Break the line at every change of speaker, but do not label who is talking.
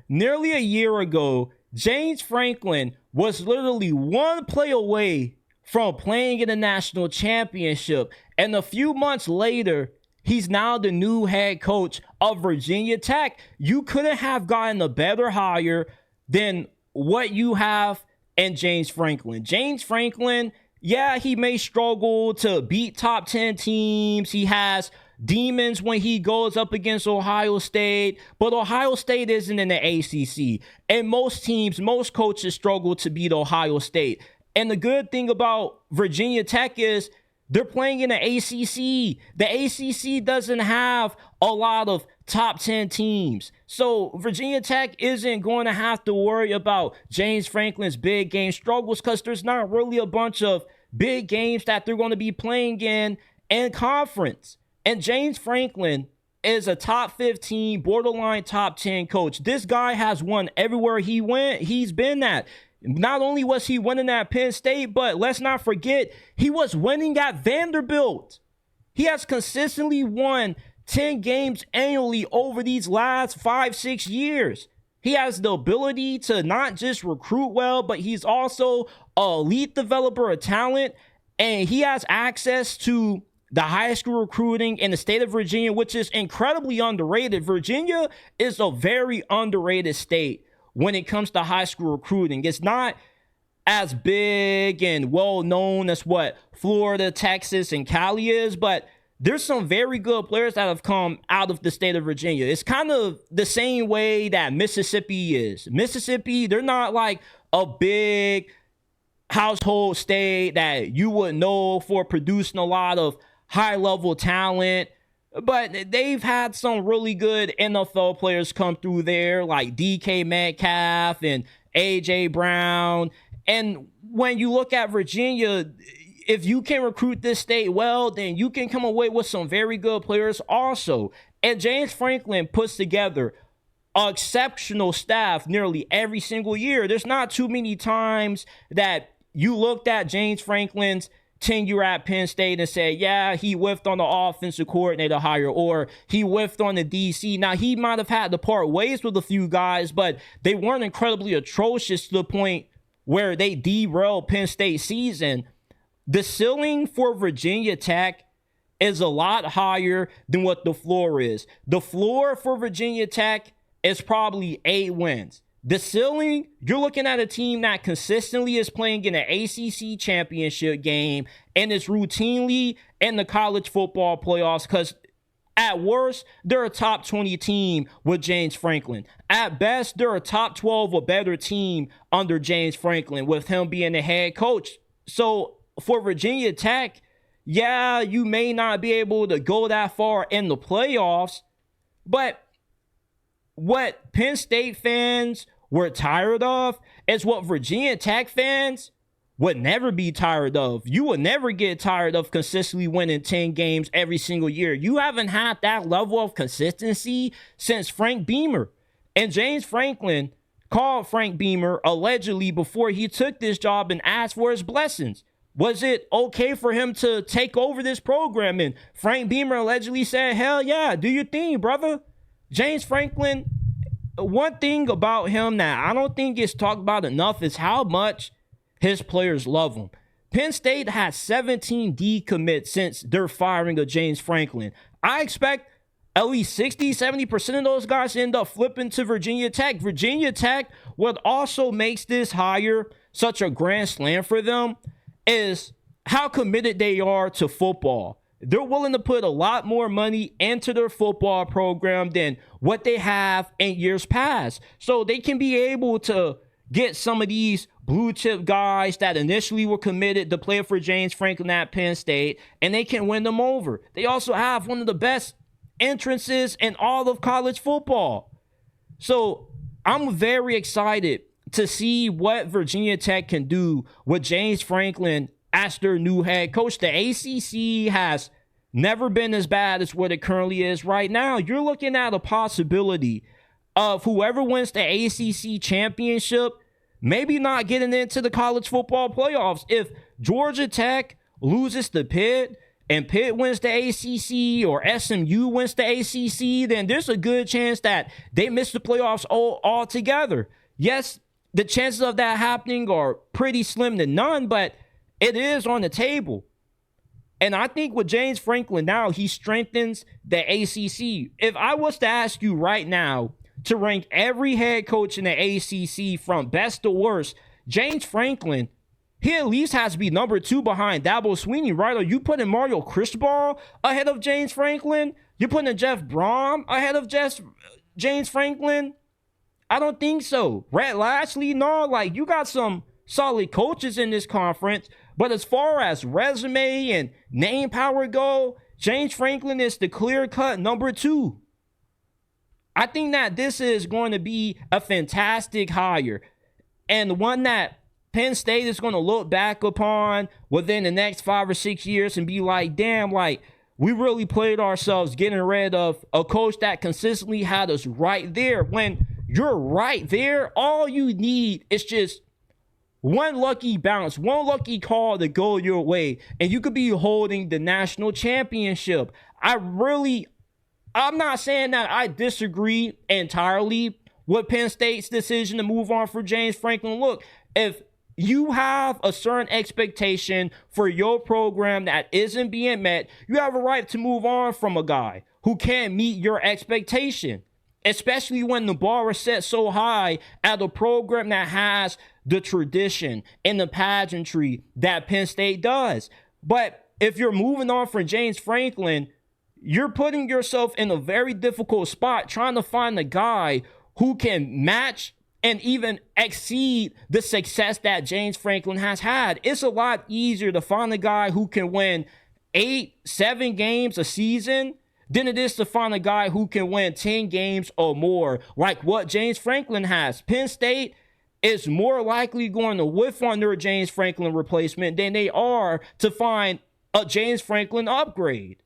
nearly a year ago, James Franklin was literally one play away from playing in the national championship. And a few months later, he's now the new head coach of Virginia Tech. You couldn't have gotten a better hire than what you have in James Franklin. James Franklin, yeah, he may struggle to beat top 10 teams. He has demons when he goes up against Ohio State, but Ohio State isn't in the ACC. And most teams, most coaches struggle to beat Ohio State. And the good thing about Virginia Tech is they're playing in the ACC. The ACC doesn't have a lot of top 10 teams. So Virginia Tech isn't going to have to worry about James Franklin's big game struggles because there's not really a bunch of big games that they're going to be playing in conference. And James Franklin is a top 15, borderline top 10 coach. This guy has won everywhere he went. He's been at. Not only was he winning at Penn State, but let's not forget, he was winning at Vanderbilt. He has consistently won 10 games annually over these last 5-6 years. He has the ability to not just recruit well, but he's also an elite developer of talent, and he has access to the high school recruiting in the state of Virginia, which is incredibly underrated. Virginia is a very underrated state when it comes to high school recruiting. It's not as big and well known as what Florida, Texas, and Cali is, but there's some very good players that have come out of the state of Virginia. It's kind of the same way that Mississippi is. Mississippi, they're not like a big household state that you would know for producing a lot of high-level talent, but they've had some really good NFL players come through there, like DK Metcalf and A.J. Brown. And when you look at Virginia, if you can recruit this state well, then you can come away with some very good players also. And James Franklin puts together an exceptional staff nearly every single year. There's not too many times that you looked at James Franklin's tenure at Penn State and say, yeah, he whiffed on the offensive coordinator hire, or he whiffed on the DC. Now, he might have had to part ways with a few guys, but they weren't incredibly atrocious to the point where they derailed Penn State's season. The ceiling for Virginia Tech is a lot higher than what the floor is. The floor for Virginia Tech is probably 8 wins. The ceiling, you're looking at a team that consistently is playing in an ACC championship game and is routinely in the college football playoffs because at worst, they're a top 20 team with James Franklin. At best, they're a top 12 or better team under James Franklin with him being the head coach. So for Virginia Tech, yeah, you may not be able to go that far in the playoffs, but what Penn State fans were tired of is what Virginia Tech fans would never be tired of. You would never get tired of consistently winning 10 games every single year. You haven't had that level of consistency since Frank Beamer. And James Franklin called Frank Beamer allegedly before he took this job and asked for his blessings. Was it okay for him to take over this program? And Frank Beamer allegedly said, hell yeah, do your thing, brother. James Franklin, one thing about him that I don't think is talked about enough is how much his players love him. Penn State has 17 decommits since their firing of James Franklin. I expect at least 60-70% of those guys end up flipping to Virginia Tech. Virginia Tech, what also makes this hire such a grand slam for them is how committed they are to football. They're willing to put a lot more money into their football program than what they have in years past. So they can be able to get some of these blue chip guys that initially were committed to play for James Franklin at Penn State, and they can win them over. They also have one of the best entrances in all of college football. So I'm very excited to see what Virginia Tech can do with James Franklin as their new head coach. The ACC has never been as bad as what it currently is right now. You're looking at a possibility of whoever wins the ACC championship maybe not getting into the college football playoffs. If Georgia Tech loses to Pitt and Pitt wins the ACC or SMU wins the ACC, then there's a good chance that they miss the playoffs altogether. Yes, the chances of that happening are pretty slim to none, but it is on the table. And I think with James Franklin now, he strengthens the ACC. If I was to ask you right now to rank every head coach in the ACC from best to worst, James Franklin, he at least has to be number 2 behind Dabo Swinney, right? Are you putting Mario Cristobal ahead of James Franklin? You're putting Jeff Brom ahead of James Franklin? I don't think so. Rhett Lashlee, no, like you got some solid coaches in this conference, but as far as resume and name power go, James Franklin is the clear-cut number 2. I think that this is going to be a fantastic hire and one that Penn State is going to look back upon within the next 5 or 6 years and be like, damn, like we really played ourselves getting rid of a coach that consistently had us right there. When you're right there, all you need is just one lucky bounce, one lucky call to go your way, and you could be holding the national championship. I'm not saying that I disagree entirely with Penn State's decision to move on for James Franklin. Look, if you have a certain expectation for your program that isn't being met, you have a right to move on from a guy who can't meet your expectation, especially when the bar is set so high at a program that has the tradition and the pageantry that Penn State does. But if you're moving on from James Franklin, you're putting yourself in a very difficult spot trying to find a guy who can match and even exceed the success that James Franklin has had. It's a lot easier to find a guy who can win 8-7 games a season than it is to find a guy who can win 10 games or more, like what James Franklin has. Penn State is more likely going to whiff on their James Franklin replacement than they are to find a James Franklin upgrade.